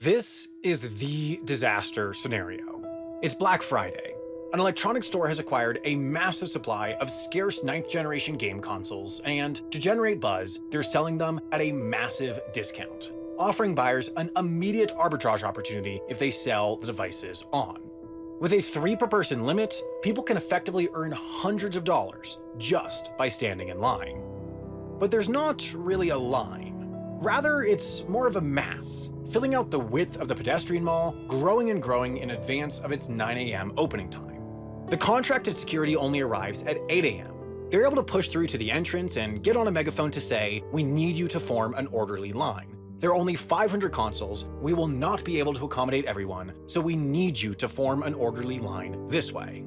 This is the disaster scenario. It's Black Friday. An electronics store has acquired a massive supply of scarce 9th generation game consoles, and to generate buzz, they're selling them at a massive discount, offering buyers an immediate arbitrage opportunity if they sell the devices on. With a 3 per person limit, people can effectively earn hundreds of dollars just by standing in line. But there's not really a line. Rather, it's more of a mass, filling out the width of the pedestrian mall, growing and growing in advance of its 9 a.m. opening time. The contracted security only arrives at 8 a.m. They're able to push through to the entrance and get on a megaphone to say, "We need you to form an orderly line. There are only 500 consoles, we will not be able to accommodate everyone, so we need you to form an orderly line this way."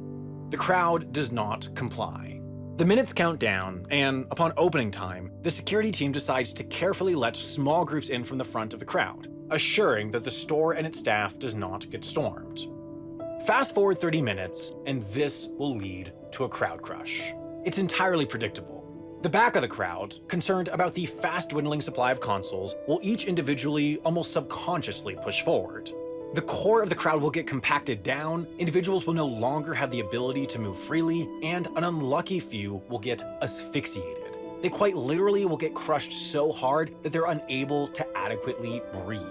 The crowd does not comply. The minutes count down, and upon opening time, the security team decides to carefully let small groups in from the front of the crowd, assuring that the store and its staff does not get stormed. Fast forward 30 minutes, and this will lead to a crowd crush. It's entirely predictable. The back of the crowd, concerned about the fast-dwindling supply of consoles, will each individually, almost subconsciously push forward. The core of the crowd will get compacted down, individuals will no longer have the ability to move freely, and an unlucky few will get asphyxiated. They quite literally will get crushed so hard that they're unable to adequately breathe.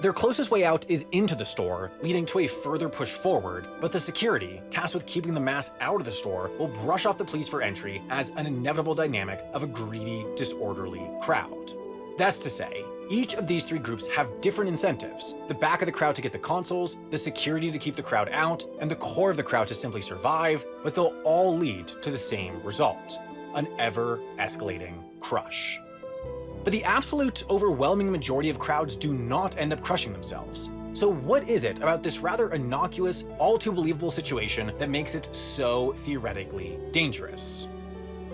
Their closest way out is into the store, leading to a further push forward, but the security, tasked with keeping the mass out of the store, will brush off the police for entry as an inevitable dynamic of a greedy, disorderly crowd. That's to say, each of these 3 groups have different incentives: the back of the crowd to get the consoles, the security to keep the crowd out, and the core of the crowd to simply survive, but they'll all lead to the same result: an ever-escalating crush. But the absolute overwhelming majority of crowds do not end up crushing themselves. So what is it about this rather innocuous, all-too-believable situation that makes it so theoretically dangerous?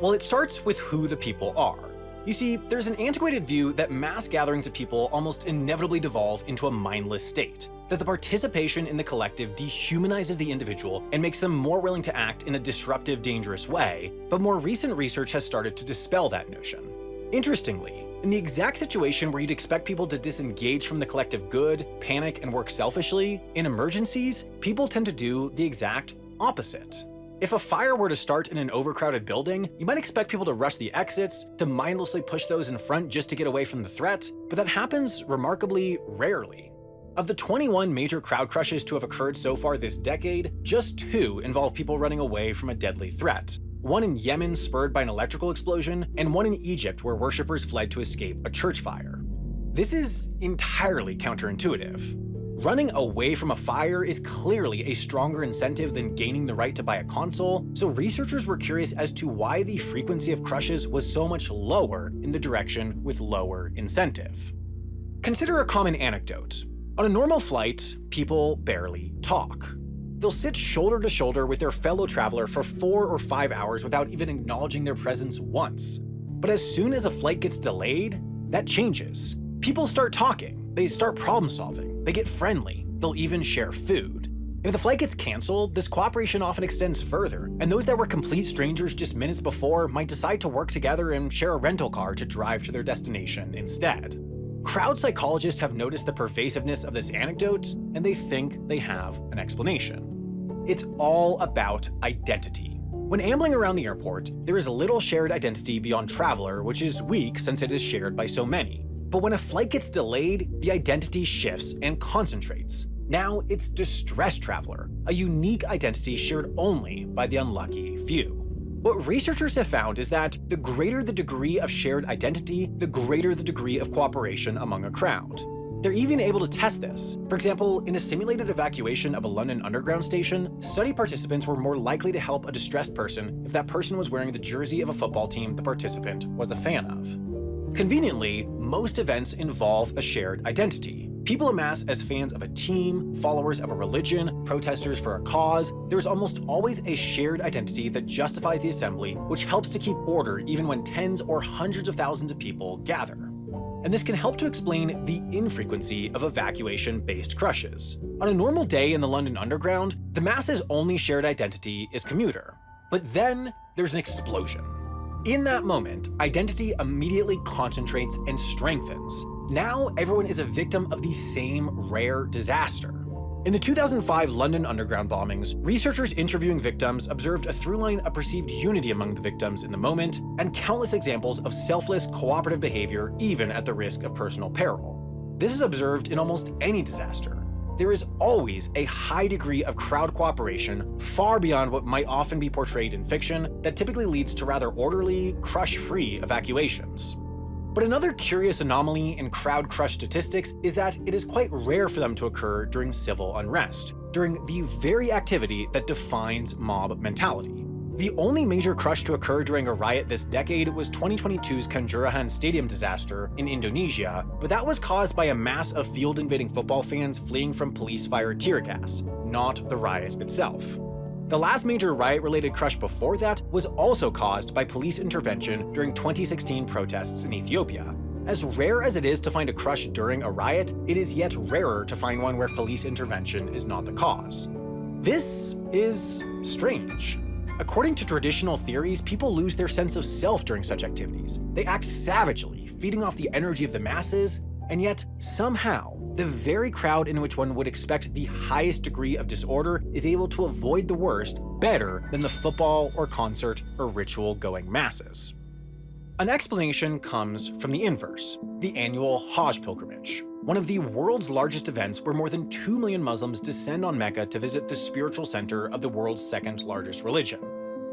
Well, it starts with who the people are. You see, there's an antiquated view that mass gatherings of people almost inevitably devolve into a mindless state, that the participation in the collective dehumanizes the individual and makes them more willing to act in a disruptive, dangerous way, but more recent research has started to dispel that notion. Interestingly, in the exact situation where you'd expect people to disengage from the collective good, panic, and work selfishly, in emergencies, people tend to do the exact opposite. If a fire were to start in an overcrowded building, you might expect people to rush the exits, to mindlessly push those in front just to get away from the threat, but that happens remarkably rarely. Of the 21 major crowd crushes to have occurred so far this decade, just 2 involve people running away from a deadly threat. One in Yemen spurred by an electrical explosion, and one in Egypt where worshippers fled to escape a church fire. This is entirely counterintuitive. Running away from a fire is clearly a stronger incentive than gaining the right to buy a console, so researchers were curious as to why the frequency of crushes was so much lower in the direction with lower incentive. Consider a common anecdote. On a normal flight, people barely talk. They'll sit shoulder to shoulder with their fellow traveler for 4 or 5 hours without even acknowledging their presence once. But as soon as a flight gets delayed, that changes. People start talking, they start problem solving, they get friendly, they'll even share food. If the flight gets canceled, this cooperation often extends further, and those that were complete strangers just minutes before might decide to work together and share a rental car to drive to their destination instead. Crowd psychologists have noticed the pervasiveness of this anecdote, and they think they have an explanation. It's all about identity. When ambling around the airport, there is little shared identity beyond traveler, which is weak since it is shared by so many. But when a flight gets delayed, the identity shifts and concentrates. Now it's distressed traveler, a unique identity shared only by the unlucky few. What researchers have found is that the greater the degree of shared identity, the greater the degree of cooperation among a crowd. They're even able to test this. For example, in a simulated evacuation of a London Underground station, study participants were more likely to help a distressed person if that person was wearing the jersey of a football team the participant was a fan of. Conveniently, most events involve a shared identity. People amass as fans of a team, followers of a religion, protesters for a cause. There's almost always a shared identity that justifies the assembly, which helps to keep order even when tens or hundreds of thousands of people gather. And this can help to explain the infrequency of evacuation-based crushes. On a normal day in the London Underground, the mass's only shared identity is commuter. But then there's an explosion. In that moment, identity immediately concentrates and strengthens. Now everyone is a victim of the same rare disaster. In the 2005 London Underground bombings, researchers interviewing victims observed a through line of perceived unity among the victims in the moment, and countless examples of selfless, cooperative behavior even at the risk of personal peril. This is observed in almost any disaster. There is always a high degree of crowd cooperation, far beyond what might often be portrayed in fiction, that typically leads to rather orderly, crush-free evacuations. But another curious anomaly in crowd crush statistics is that it is quite rare for them to occur during civil unrest, during the very activity that defines mob mentality. The only major crush to occur during a riot this decade was 2022's Kanjuruhan Stadium disaster in Indonesia, but that was caused by a mass of field-invading football fans fleeing from police-fired tear gas, not the riot itself. The last major riot-related crush before that was also caused by police intervention during 2016 protests in Ethiopia. As rare as it is to find a crush during a riot, it is yet rarer to find one where police intervention is not the cause. This is strange. According to traditional theories, people lose their sense of self during such activities. They act savagely, feeding off the energy of the masses, and yet, somehow, the very crowd in which one would expect the highest degree of disorder is able to avoid the worst better than the football or concert or ritual-going masses. An explanation comes from the inverse, the annual Hajj pilgrimage, one of the world's largest events where more than 2 million Muslims descend on Mecca to visit the spiritual center of the world's second largest religion.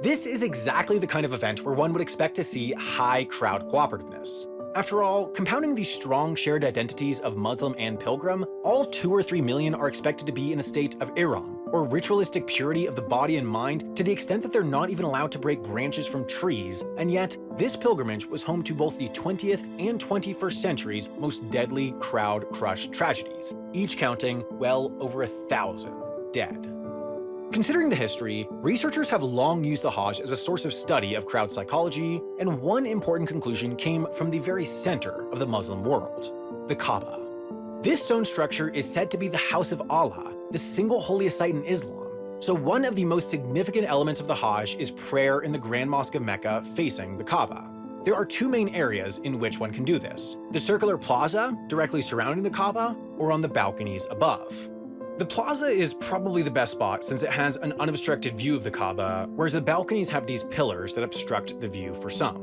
This is exactly the kind of event where one would expect to see high crowd cooperativeness. After all, compounding the strong shared identities of Muslim and pilgrim, all 2 or 3 million are expected to be in a state of ihram, or ritualistic purity of the body and mind, to the extent that they're not even allowed to break branches from trees, and yet this pilgrimage was home to both the 20th and 21st century's most deadly crowd crush tragedies, each counting well over 1,000 dead. Considering the history, researchers have long used the Hajj as a source of study of crowd psychology, and one important conclusion came from the very center of the Muslim world, the Kaaba. This stone structure is said to be the house of Allah, the single holiest site in Islam, so one of the most significant elements of the Hajj is prayer in the Grand Mosque of Mecca facing the Kaaba. There are 2 main areas in which one can do this, the circular plaza directly surrounding the Kaaba, or on the balconies above. The plaza is probably the best spot since it has an unobstructed view of the Kaaba, whereas the balconies have these pillars that obstruct the view for some.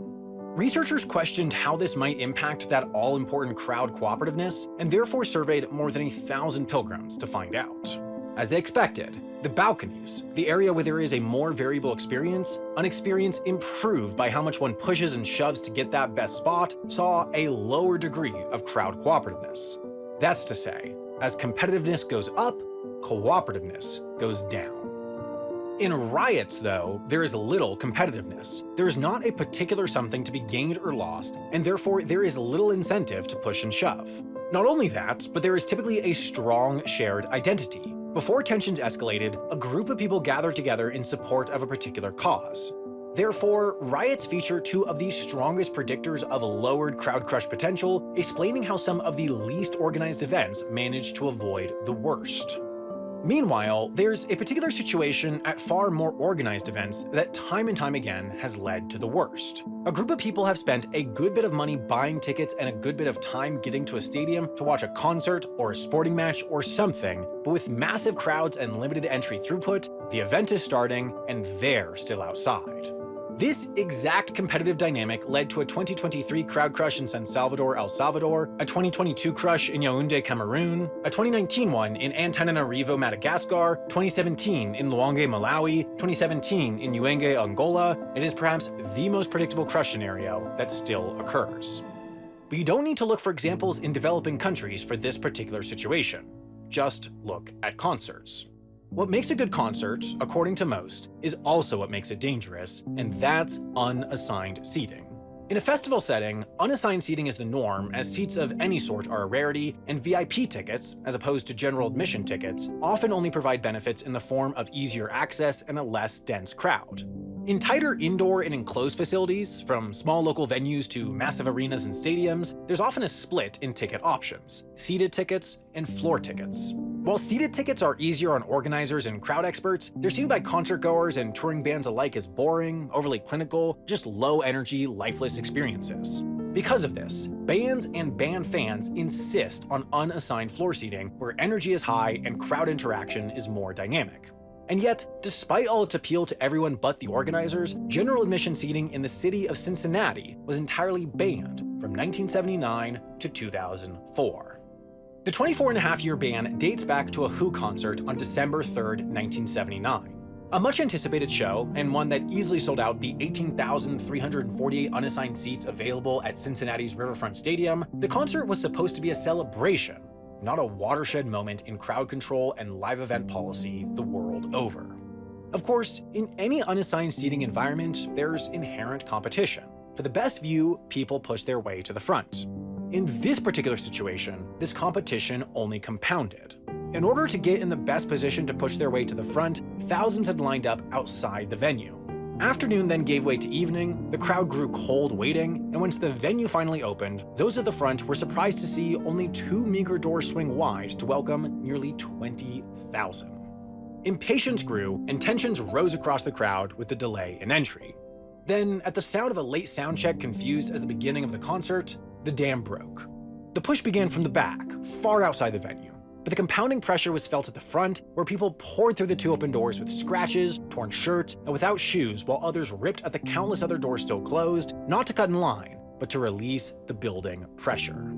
Researchers questioned how this might impact that all-important crowd cooperativeness, and therefore surveyed more than 1,000 pilgrims to find out. As they expected, the balconies, the area where there is a more variable experience, an experience improved by how much one pushes and shoves to get that best spot, saw a lower degree of crowd cooperativeness. That's to say, as competitiveness goes up, cooperativeness goes down. In riots, though, there is little competitiveness. There is not a particular something to be gained or lost, and therefore there is little incentive to push and shove. Not only that, but there is typically a strong shared identity. Before tensions escalated, a group of people gathered together in support of a particular cause. Therefore, riots feature 2 of the strongest predictors of lowered crowd crush potential, explaining how some of the least organized events manage to avoid the worst. Meanwhile, there's a particular situation at far more organized events that time and time again has led to the worst. A group of people have spent a good bit of money buying tickets and a good bit of time getting to a stadium to watch a concert or a sporting match or something, but with massive crowds and limited entry throughput, the event is starting and they're still outside. This exact competitive dynamic led to a 2023 crowd crush in San Salvador, El Salvador, a 2022 crush in Yaoundé, Cameroon, a 2019 one in Antananarivo, Madagascar, 2017 in Luange, Malawi, 2017 in Uenge, Angola. It is perhaps the most predictable crush scenario that still occurs. But you don't need to look for examples in developing countries for this particular situation. Just look at concerts. What makes a good concert, according to most, is also what makes it dangerous, and that's unassigned seating. In a festival setting, unassigned seating is the norm, as seats of any sort are a rarity, and VIP tickets, as opposed to general admission tickets, often only provide benefits in the form of easier access and a less dense crowd. In tighter indoor and enclosed facilities, from small local venues to massive arenas and stadiums, there's often a split in ticket options: seated tickets and floor tickets. While seated tickets are easier on organizers and crowd experts, they're seen by concertgoers and touring bands alike as boring, overly clinical, just low-energy, lifeless experiences. Because of this, bands and band fans insist on unassigned floor seating where energy is high and crowd interaction is more dynamic. And yet, despite all its appeal to everyone but the organizers, general admission seating in the city of Cincinnati was entirely banned from 1979 to 2004. The 24-and-a-half-year ban dates back to a Who concert on December 3, 1979. A much-anticipated show, and one that easily sold out the 18,348 unassigned seats available at Cincinnati's Riverfront Stadium, the concert was supposed to be a celebration, not a watershed moment in crowd control and live event policy the world over. Of course, in any unassigned seating environment, there's inherent competition. For the best view, people push their way to the front. In this particular situation, this competition only compounded. In order to get in the best position to push their way to the front, thousands had lined up outside the venue. Afternoon then gave way to evening, the crowd grew cold waiting, and once the venue finally opened, those at the front were surprised to see only 2 meager doors swing wide to welcome nearly 20,000. Impatience grew, and tensions rose across the crowd with the delay in entry. Then, at the sound of a late sound check confused as the beginning of the concert, the dam broke. The push began from the back, far outside the venue. But the compounding pressure was felt at the front, where people poured through the 2 open doors with scratches, torn shirts, and without shoes, while others ripped at the countless other doors still closed, not to cut in line, but to release the building pressure.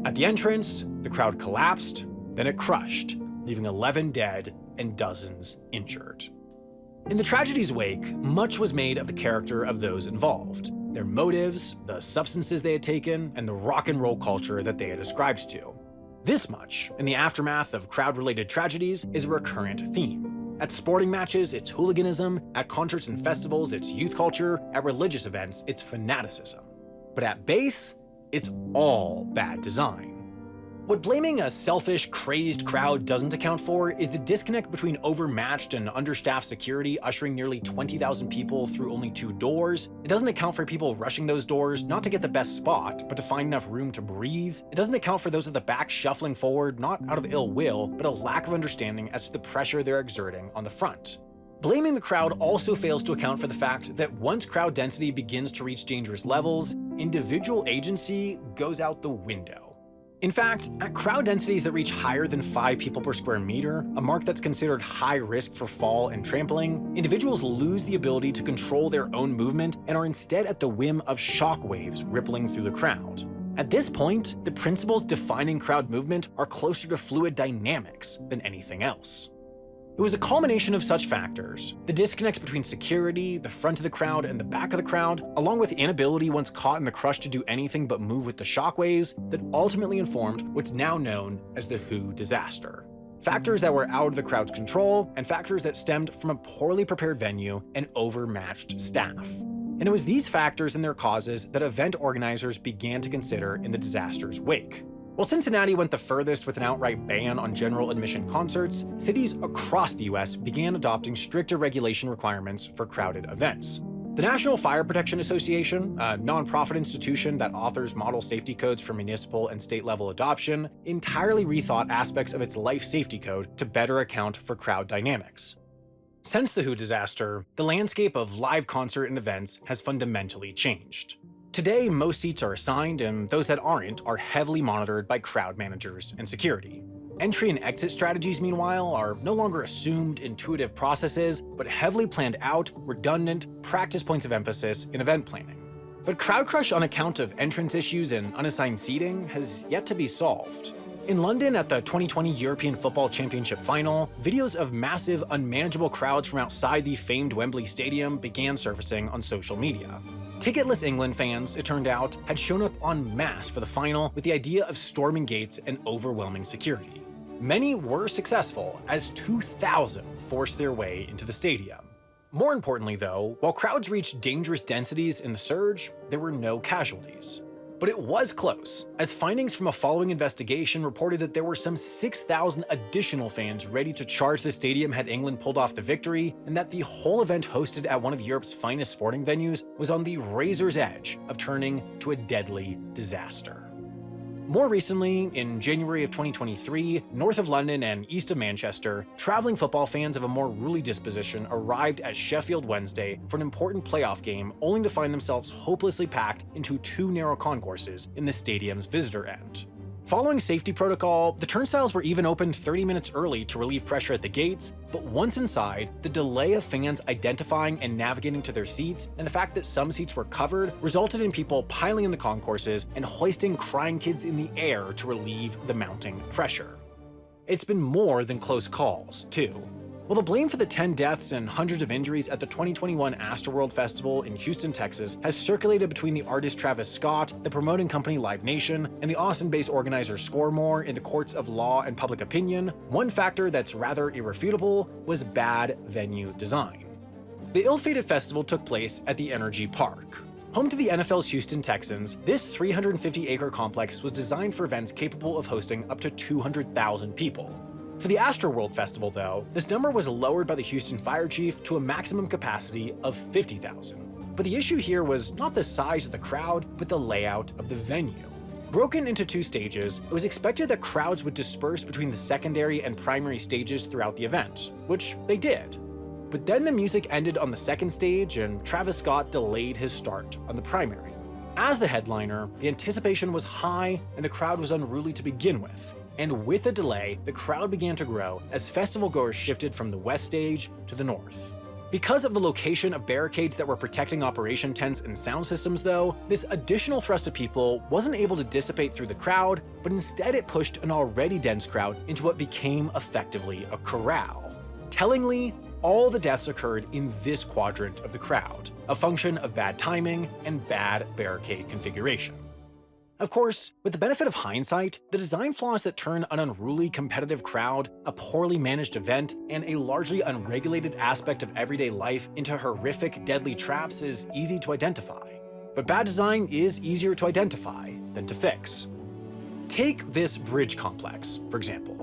At the entrance, the crowd collapsed, then it crushed, leaving 11 dead and dozens injured. In the tragedy's wake, much was made of the character of those involved, their motives, the substances they had taken, and the rock and roll culture that they had ascribed to. This much, in the aftermath of crowd-related tragedies, is a recurrent theme. At sporting matches, it's hooliganism. At concerts and festivals, it's youth culture. At religious events, it's fanaticism. But at base, it's all bad design. What blaming a selfish, crazed crowd doesn't account for is the disconnect between overmatched and understaffed security ushering nearly 20,000 people through only 2 doors. It doesn't account for people rushing those doors not to get the best spot, but to find enough room to breathe. It doesn't account for those at the back shuffling forward not out of ill will, but a lack of understanding as to the pressure they're exerting on the front. Blaming the crowd also fails to account for the fact that once crowd density begins to reach dangerous levels, individual agency goes out the window. In fact, at crowd densities that reach higher than 5 people per square meter, a mark that's considered high risk for fall and trampling, individuals lose the ability to control their own movement and are instead at the whim of shock waves rippling through the crowd. At this point, the principles defining crowd movement are closer to fluid dynamics than anything else. It was the culmination of such factors, the disconnect between security, the front of the crowd, and the back of the crowd, along with the inability once caught in the crush to do anything but move with the shockwaves, that ultimately informed what's now known as the Who disaster. Factors that were out of the crowd's control, and factors that stemmed from a poorly prepared venue and overmatched staff. And it was these factors and their causes that event organizers began to consider in the disaster's wake. While Cincinnati went the furthest with an outright ban on general admission concerts, cities across the US began adopting stricter regulation requirements for crowded events. The National Fire Protection Association, a nonprofit institution that authors model safety codes for municipal and state-level adoption, entirely rethought aspects of its life safety code to better account for crowd dynamics. Since the Who disaster, the landscape of live concert and events has fundamentally changed. Today, most seats are assigned, and those that aren't are heavily monitored by crowd managers and security. Entry and exit strategies, meanwhile, are no longer assumed intuitive processes, but heavily planned out, redundant, practice points of emphasis in event planning. But crowd crush on account of entrance issues and unassigned seating has yet to be solved. In London at the 2020 European Football Championship final, videos of massive, unmanageable crowds from outside the famed Wembley Stadium began surfacing on social media. Ticketless England fans, it turned out, had shown up en masse for the final with the idea of storming gates and overwhelming security. Many were successful, as 2,000 forced their way into the stadium. More importantly, though, while crowds reached dangerous densities in the surge, there were no casualties. But it was close, as findings from a following investigation reported that there were some 6,000 additional fans ready to charge the stadium had England pulled off the victory, and that the whole event hosted at one of Europe's finest sporting venues was on the razor's edge of turning to a deadly disaster. More recently, in January of 2023, north of London and east of Manchester, traveling football fans of a more ruly disposition arrived at Sheffield Wednesday for an important playoff game, only to find themselves hopelessly packed into two narrow concourses in the stadium's visitor end. Following safety protocol, the turnstiles were even opened 30 minutes early to relieve pressure at the gates, but once inside, the delay of fans identifying and navigating to their seats, and the fact that some seats were covered, resulted in people piling in the concourses and hoisting crying kids in the air to relieve the mounting pressure. It's been more than close calls, too. While the blame for the 10 deaths and hundreds of injuries at the 2021 Astroworld Festival in Houston, Texas has circulated between the artist Travis Scott, the promoting company Live Nation, and the Austin-based organizer Scoremore in the courts of law and public opinion, one factor that's rather irrefutable was bad venue design. The ill-fated festival took place at the Energy Park. Home to the NFL's Houston Texans, this 350-acre complex was designed for events capable of hosting up to 200,000 people. For the Astroworld Festival, though, this number was lowered by the Houston fire chief to a maximum capacity of 50,000. But the issue here was not the size of the crowd, but the layout of the venue. Broken into two stages, it was expected that crowds would disperse between the secondary and primary stages throughout the event, which they did. But then the music ended on the second stage, and Travis Scott delayed his start on the primary. As the headliner, the anticipation was high and the crowd was unruly to begin with. And with a delay, the crowd began to grow as festival goers shifted from the west stage to the north. Because of the location of barricades that were protecting operation tents and sound systems, though, this additional thrust of people wasn't able to dissipate through the crowd, but instead it pushed an already dense crowd into what became effectively a corral. Tellingly, all the deaths occurred in this quadrant of the crowd, a function of bad timing and bad barricade configuration. Of course, with the benefit of hindsight, the design flaws that turn an unruly competitive crowd, a poorly managed event, and a largely unregulated aspect of everyday life into horrific, deadly traps is easy to identify. But bad design is easier to identify than to fix. Take this bridge complex, for example.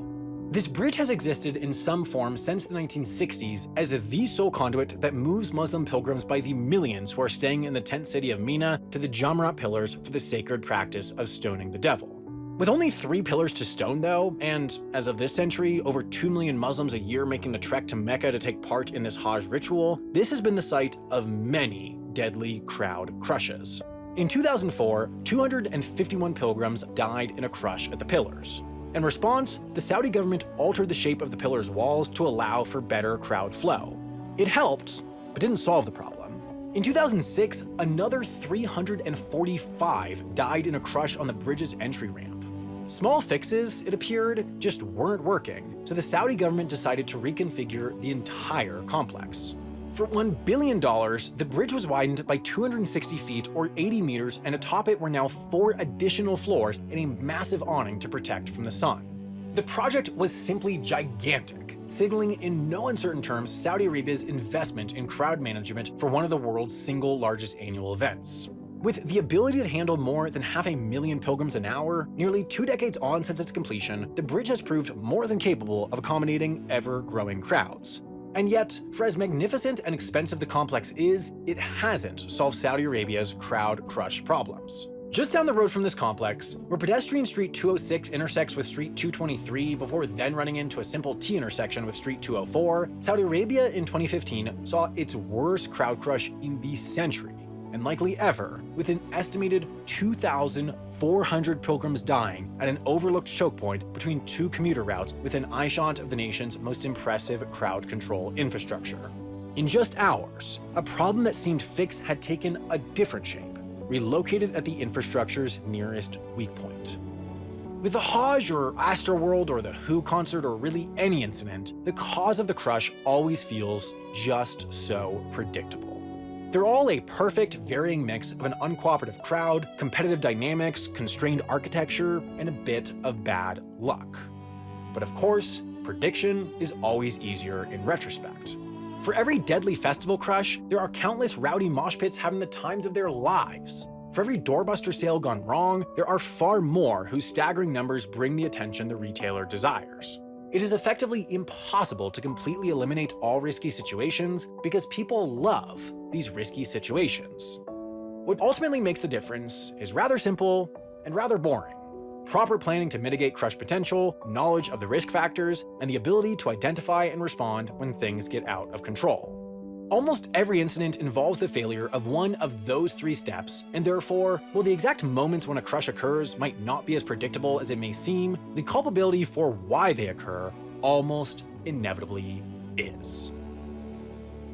This bridge has existed in some form since the 1960s as the sole conduit that moves Muslim pilgrims by the millions who are staying in the tent city of Mina to the Jamarat pillars for the sacred practice of stoning the devil. With only 3 pillars to stone, though, and as of this century, over 2 million Muslims a year making the trek to Mecca to take part in this Hajj ritual, this has been the site of many deadly crowd crushes. In 2004, 251 pilgrims died in a crush at the pillars. In response, the Saudi government altered the shape of the pillars' walls to allow for better crowd flow. It helped, but didn't solve the problem. In 2006, another 345 died in a crush on the bridge's entry ramp. Small fixes, it appeared, just weren't working, so the Saudi government decided to reconfigure the entire complex. For $1 billion, the bridge was widened by 260 feet or 80 meters, and atop it were now 4 additional floors and a massive awning to protect from the sun. The project was simply gigantic, signaling in no uncertain terms Saudi Arabia's investment in crowd management for one of the world's single largest annual events. With the ability to handle more than 500,000 pilgrims an hour, nearly 2 decades on since its completion, the bridge has proved more than capable of accommodating ever-growing crowds. And yet, for as magnificent and expensive the complex is, it hasn't solved Saudi Arabia's crowd crush problems. Just down the road from this complex, where pedestrian Street 206 intersects with Street 223 before then running into a simple T intersection with Street 204, Saudi Arabia in 2015 saw its worst crowd crush in the century, and likely ever, with an estimated 2,400 pilgrims dying at an overlooked choke point between 2 commuter routes within eyeshot of the nation's most impressive crowd control infrastructure. In just hours, a problem that seemed fixed had taken a different shape, relocated at the infrastructure's nearest weak point. With the Hajj or Astroworld or the Who concert or really any incident, the cause of the crush always feels just so predictable. They're all a perfect, varying mix of an uncooperative crowd, competitive dynamics, constrained architecture, and a bit of bad luck. But of course, prediction is always easier in retrospect. For every deadly festival crush, there are countless rowdy mosh pits having the times of their lives. For every doorbuster sale gone wrong, there are far more whose staggering numbers bring the attention the retailer desires. It is effectively impossible to completely eliminate all risky situations because people love these risky situations. What ultimately makes the difference is rather simple and rather boring. proper planning to mitigate crush potential, knowledge of the risk factors, and the ability to identify and respond when things get out of control. Almost every incident involves the failure of one of those 3 steps, and therefore, while the exact moments when a crush occurs might not be as predictable as it may seem, the culpability for why they occur almost inevitably is.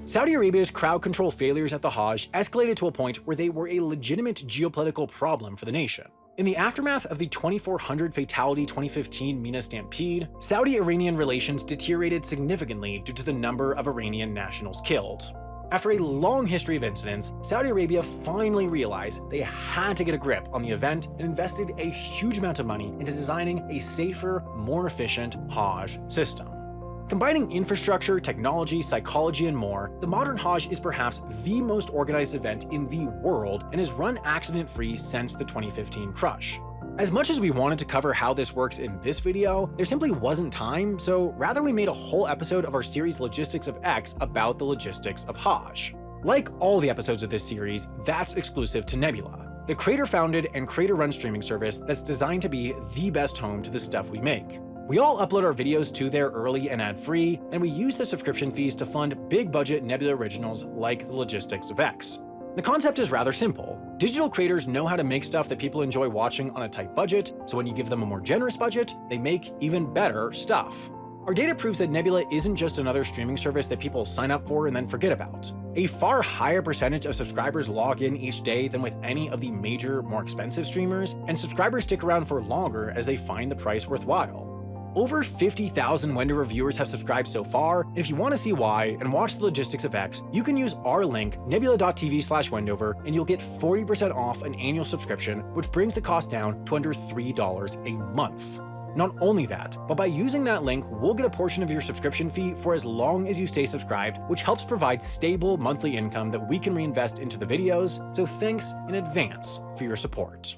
Saudi Arabia's crowd control failures at the Hajj escalated to a point where they were a legitimate geopolitical problem for the nation. In the aftermath of the 2400 fatality 2015 Mina stampede, Saudi-Iranian relations deteriorated significantly due to the number of Iranian nationals killed. After a long history of incidents, Saudi Arabia finally realized they had to get a grip on the event and invested a huge amount of money into designing a safer, more efficient Hajj system. Combining infrastructure, technology, psychology, and more, the modern Hajj is perhaps the most organized event in the world and has run accident-free since the 2015 crush. As much as we wanted to cover how this works in this video, there simply wasn't time, so rather we made a whole episode of our series Logistics of X about the logistics of Hajj. Like all the episodes of this series, that's exclusive to Nebula, the creator-founded and creator-run streaming service that's designed to be the best home to the stuff we make. We all upload our videos to there early and ad-free, and we use the subscription fees to fund big-budget Nebula originals like the Logistics of X. The concept is rather simple. Digital creators know how to make stuff that people enjoy watching on a tight budget, so when you give them a more generous budget, they make even better stuff. Our data proves that Nebula isn't just another streaming service that people sign up for and then forget about. A far higher percentage of subscribers log in each day than with any of the major, more expensive streamers, and subscribers stick around for longer as they find the price worthwhile. Over 50,000 Wendover reviewers have subscribed so far, and if you want to see why and watch the Logistics of X, you can use our link nebula.tv/Wendover and you'll get 40% off an annual subscription, which brings the cost down to under $3 a month. Not only that, but by using that link, we'll get a portion of your subscription fee for as long as you stay subscribed, which helps provide stable monthly income that we can reinvest into the videos, so thanks in advance for your support.